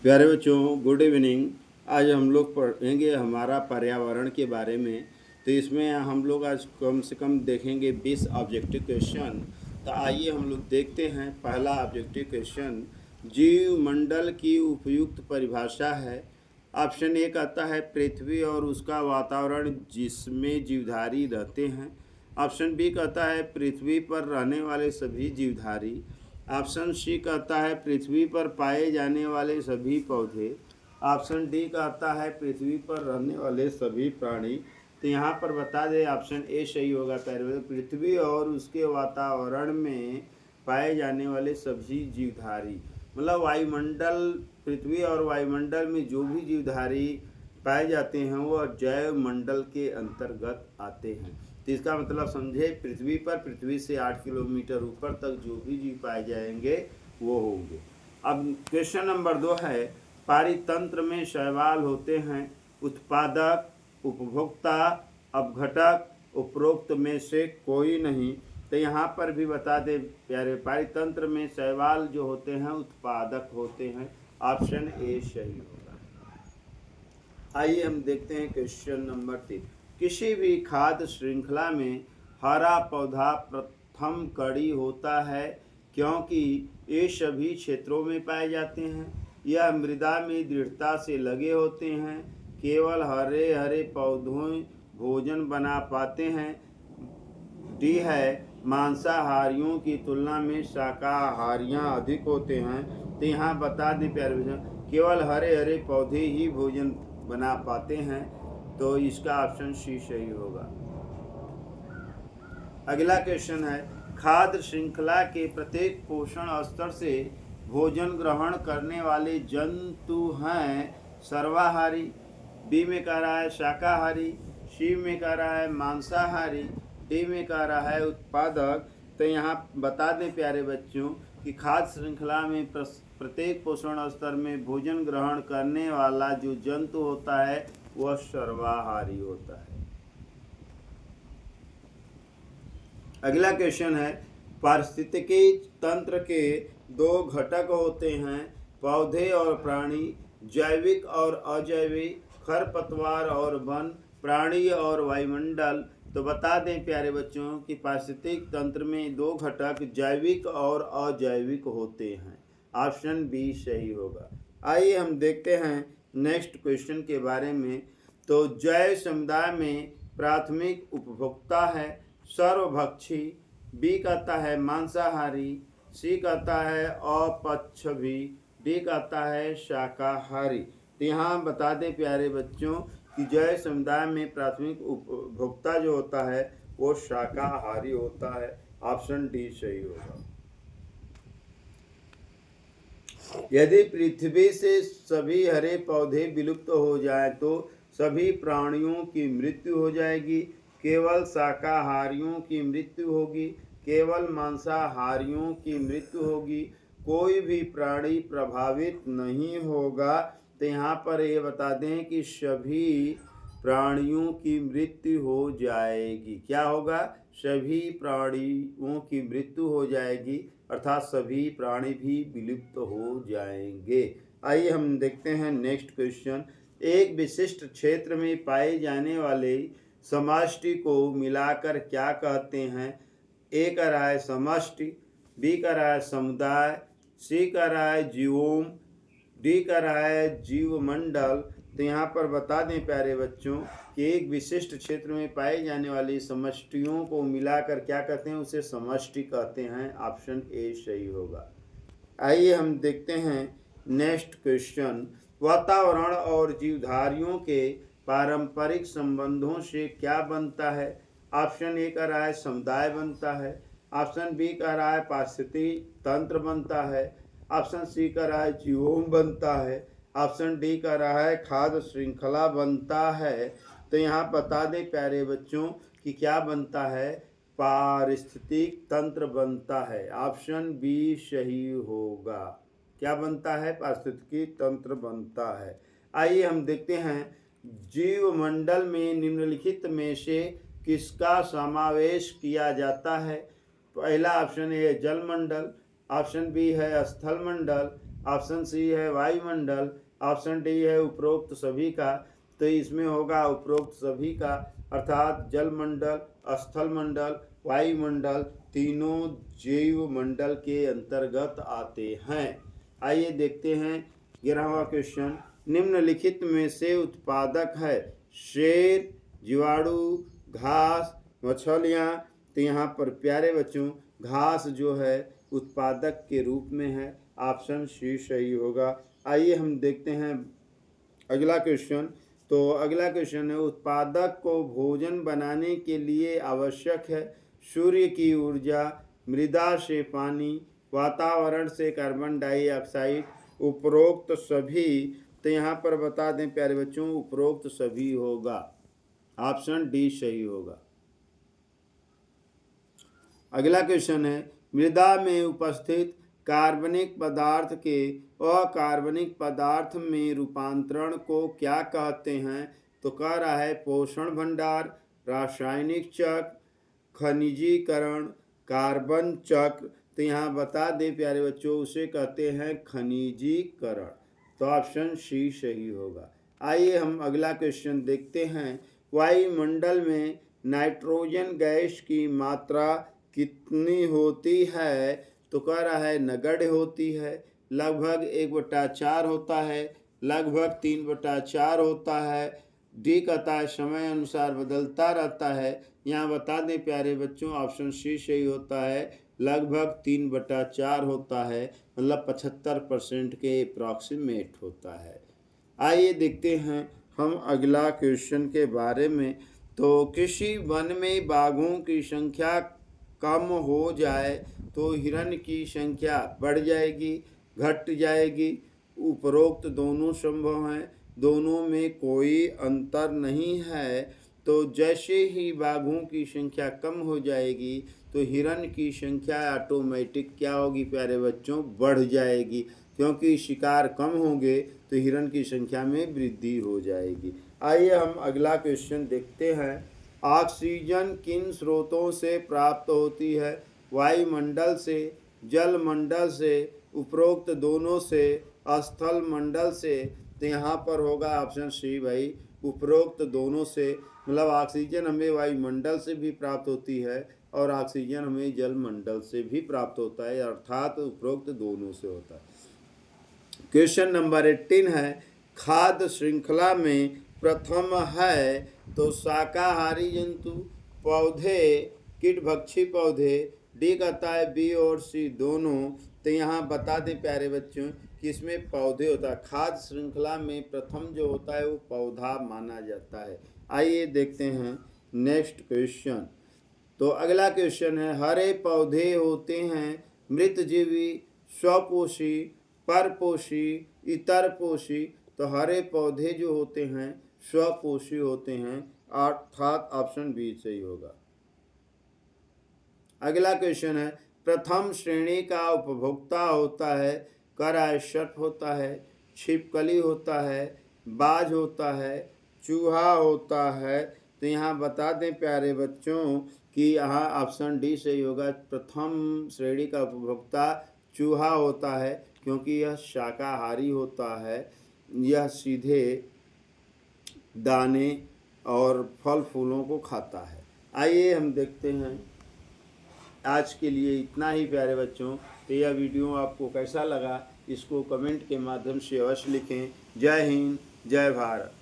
प्यारे बच्चों, good evening. आज हम लोग पढ़ेंगे हमारा पर्यावरण के बारे में। तो इसमें हम लोग आज कम से कम देखेंगे 20 ऑब्जेक्टिव क्वेश्चन। तो आइए हम लोग देखते हैं। पहला ऑब्जेक्टिव क्वेश्चन, जीव मंडल की उपयुक्त परिभाषा है। ऑप्शन ए कहता है पृथ्वी और उसका वातावरण जिसमें जीवधारी रहते हैं। ऑप्शन बी कहता है पृथ्वी पर रहने वाले सभी जीवधारी। ऑप्शन सी कहता है पृथ्वी पर पाए जाने वाले सभी पौधे। ऑप्शन डी कहता है पृथ्वी पर रहने वाले सभी प्राणी। तो यहाँ पर बता दें ऑप्शन ए सही होगा। पहले पृथ्वी और उसके वातावरण में पाए जाने वाले सभी जीवधारी, मतलब वायुमंडल, पृथ्वी और वायुमंडल में जो भी जीवधारी पाए जाते हैं वो जैव मंडल के अंतर्गत आते हैं। तो इसका मतलब समझे, पृथ्वी पर पृथ्वी से 8 किलोमीटर ऊपर तक जो भी जीव पाए जाएंगे वो होंगे। अब क्वेश्चन नंबर 2 है, पारितंत्र में शैवाल होते हैं उत्पादक, उपभोक्ता, अपघटक, उपरोक्त में से कोई नहीं। तो यहाँ पर भी बता दें प्यारे, पारितंत्र में शैवाल जो होते हैं उत्पादक होते हैं। ऑप्शन ए सही होगा। आइए हम देखते हैं क्वेश्चन नंबर 3। किसी भी खाद्य श्रृंखला में हरा पौधा प्रथम कड़ी होता है क्योंकि ये सभी क्षेत्रों में पाए जाते हैं। यह मृदा में दृढ़ता से लगे होते हैं। केवल हरे हरे पौधों भोजन बना पाते हैं। डी है, मांसाहारियों की तुलना में शाकाहारियाँ अधिक होते हैं। तो यहाँ बता दें प्यारे बच्चों, केवल हरे हरे पौधे ही भोजन बना पाते हैं। तो इसका ऑप्शन सी सही होगा। अगला क्वेश्चन है, खाद्य श्रृंखला के प्रत्येक पोषण स्तर से भोजन ग्रहण करने वाले जंतु हैं सर्वाहारी। बी में कह रहा है शाकाहारी, सी में कह रहा है मांसाहारी, डी में कह रहा है उत्पादक। तो यहाँ बता दें प्यारे बच्चों कि खाद्य श्रृंखला में प्रत्येक पोषण स्तर में भोजन ग्रहण करने वाला जो जंतु होता है वह सर्वाहारी होता है। अगला क्वेश्चन है, पारिस्थितिकी तंत्र के 2 घटक होते हैं, पौधे और प्राणी, जैविक और अजैविक, खरपतवार और वन, प्राणी और वायुमंडल। तो बता दें प्यारे बच्चों कि पारिस्थितिक तंत्र में 2 घटक जैविक और अजैविक होते हैं। ऑप्शन बी सही होगा। आइए हम देखते हैं नेक्स्ट क्वेश्चन के बारे में। तो जैव समुदाय में प्राथमिक उपभोक्ता है सर्वभक्षी, बी कहता है मांसाहारी, सी कहता है अपक्षभी, डी कहता है शाकाहारी। तो यहाँ बता दें प्यारे बच्चों कि जैव समुदाय में प्राथमिक उपभोक्ता जो होता है वो शाकाहारी होता है। ऑप्शन डी सही होगा। यदि पृथ्वी से सभी हरे पौधे विलुप्त हो जाए तो सभी प्राणियों की मृत्यु हो जाएगी, केवल शाकाहारियों की मृत्यु होगी, केवल मांसाहारियों की मृत्यु होगी, कोई भी प्राणी प्रभावित नहीं होगा। तो यहाँ पर ये बता दें कि सभी प्राणियों की मृत्यु हो जाएगी। क्या होगा? सभी प्राणियों की मृत्यु हो जाएगी, अर्थात सभी प्राणी भी विलुप्त हो जाएंगे। आइए हम देखते हैं नेक्स्ट क्वेश्चन। एक विशिष्ट क्षेत्र में पाए जाने वाले समष्टि को मिलाकर क्या कहते हैं? ए कह रहा है समष्टि, बी कह रहा है समुदाय, सी कह रहा है जीवोम, डी कह रहा है जीवमंडल। तो यहाँ पर बता दें प्यारे बच्चों कि एक विशिष्ट क्षेत्र में पाई जाने वाली समष्टियों को मिलाकर क्या कहते हैं? उसे समष्टि कहते हैं। ऑप्शन ए सही होगा। आइए हम देखते हैं नेक्स्ट क्वेश्चन। वातावरण और जीवधारियों के पारंपरिक संबंधों से क्या बनता है? ऑप्शन ए कह रहा है समुदाय बनता है, ऑप्शन बी कह रहा है पारिस्थितिकी तंत्र बनता है, ऑप्शन सी कह रहा है जीवोम बनता है, ऑप्शन डी कह रहा है खाद्य श्रृंखला बनता है। तो यहाँ बता दें प्यारे बच्चों कि क्या बनता है? पारिस्थितिक तंत्र बनता है। ऑप्शन बी सही होगा। क्या बनता है? पारिस्थितिकी तंत्र बनता है। आइए हम देखते हैं जीवमंडल में निम्नलिखित में से किसका समावेश किया जाता है? पहला ऑप्शन ए जलमंडल, ऑप्शन बी है स्थल मंडल, ऑप्शन सी है वायुमंडल, ऑप्शन डी है उपरोक्त सभी का। तो इसमें होगा उपरोक्त सभी का, अर्थात जलमंडल, स्थल मंडल, वायुमंडल तीनों जैव मंडल के अंतर्गत आते हैं। आइए देखते हैं 11वां क्वेश्चन। निम्नलिखित में से उत्पादक है शेर, जीवाणु, घास, मछलियाँ। तो यहाँ पर प्यारे बच्चों घास जो है उत्पादक के रूप में है, ऑप्शन सी सही होगा। आइए हम देखते हैं अगला क्वेश्चन। तो अगला क्वेश्चन है उत्पादक को भोजन बनाने के लिए आवश्यक है सूर्य की ऊर्जा, मृदा से पानी, वातावरण से कार्बन डाइऑक्साइड, उपरोक्त सभी। तो यहाँ पर बता दें प्यारे बच्चों उपरोक्त सभी होगा, ऑप्शन डी सही होगा। अगला क्वेश्चन है मृदा में उपस्थित कार्बनिक पदार्थ के अकार्बनिक पदार्थ में रूपांतरण को क्या कहते हैं। तो कह रहा है पोषण भंडार, रासायनिक चक्र, खनिजीकरण, कार्बन चक्र। तो यहाँ बता दें प्यारे बच्चों उसे कहते हैं खनिजीकरण। तो ऑप्शन सी सही होगा। आइए हम अगला क्वेश्चन देखते हैं। वायुमंडल में नाइट्रोजन गैस की मात्रा कितनी होती है। तो कह रहा है नगण्य होती है, लगभग 1/4 होता है, लगभग 3/4 होता है। डी कहता है समय अनुसार बदलता रहता है। यहाँ बता दें प्यारे बच्चों ऑप्शन सी सही होता है, लगभग 3/4 होता है, मतलब 75% के अप्रॉक्सीमेट होता है। आइए देखते हैं हम अगला क्वेश्चन के बारे में। तो किसी वन में बाघों की संख्या कम हो जाए तो हिरण की संख्या बढ़ जाएगी, घट जाएगी। उपरोक्त दोनों संभव हैं, दोनों में कोई अंतर नहीं है। तो जैसे ही बाघों की संख्या कम हो जाएगी तो हिरण की संख्या ऑटोमेटिक क्या होगी प्यारे बच्चों, बढ़ जाएगी, क्योंकि शिकार कम होंगे तो हिरण की संख्या में वृद्धि हो जाएगी। आइए हम अगला क्वेश्चन देखते हैं। ऑक्सीजन किन स्रोतों से प्राप्त होती है। वायुमंडल से, जलमंडल से, उपरोक्त दोनों से, स्थल मंडल से। तो यहाँ पर होगा ऑप्शन सी भाई उपरोक्त दोनों से, मतलब ऑक्सीजन हमें वायुमंडल से भी प्राप्त होती है और ऑक्सीजन हमें जलमंडल से भी प्राप्त होता है, अर्थात उपरोक्त दोनों से होता है। क्वेश्चन नंबर 18 है खाद्य श्रृंखला में प्रथम है। तो शाकाहारी जंतु, पौधे, कीटभक्षी पौधे। डी कहता है बी और सी दोनों। तो यहाँ बता दें प्यारे बच्चों कि इसमें पौधे होता है, खाद्य श्रृंखला में प्रथम जो होता है वो पौधा माना जाता है। आइए देखते हैं नेक्स्ट क्वेश्चन। तो अगला क्वेश्चन है हरे पौधे होते हैं मृतजीवी, स्वपोषी, परपोषी, इतरपोषी। तो हरे पौधे जो होते हैं स्वपोषी होते हैं, अर्थात ऑप्शन बी सही होगा। अगला क्वेश्चन है प्रथम श्रेणी का उपभोक्ता होता है। करायशट होता है, छिपकली होता है, बाज होता है, चूहा होता है। तो यहाँ बता दें प्यारे बच्चों कि यहाँ ऑप्शन डी सही होगा। प्रथम श्रेणी का उपभोक्ता चूहा होता है, क्योंकि यह शाकाहारी होता है, यह सीधे दाने और फल फूलों को खाता है। आइए हम देखते हैं। आज के लिए इतना ही प्यारे बच्चों। तो यह वीडियो आपको कैसा लगा इसको कमेंट के माध्यम से अवश्य लिखें। जय हिंद, जय भारत।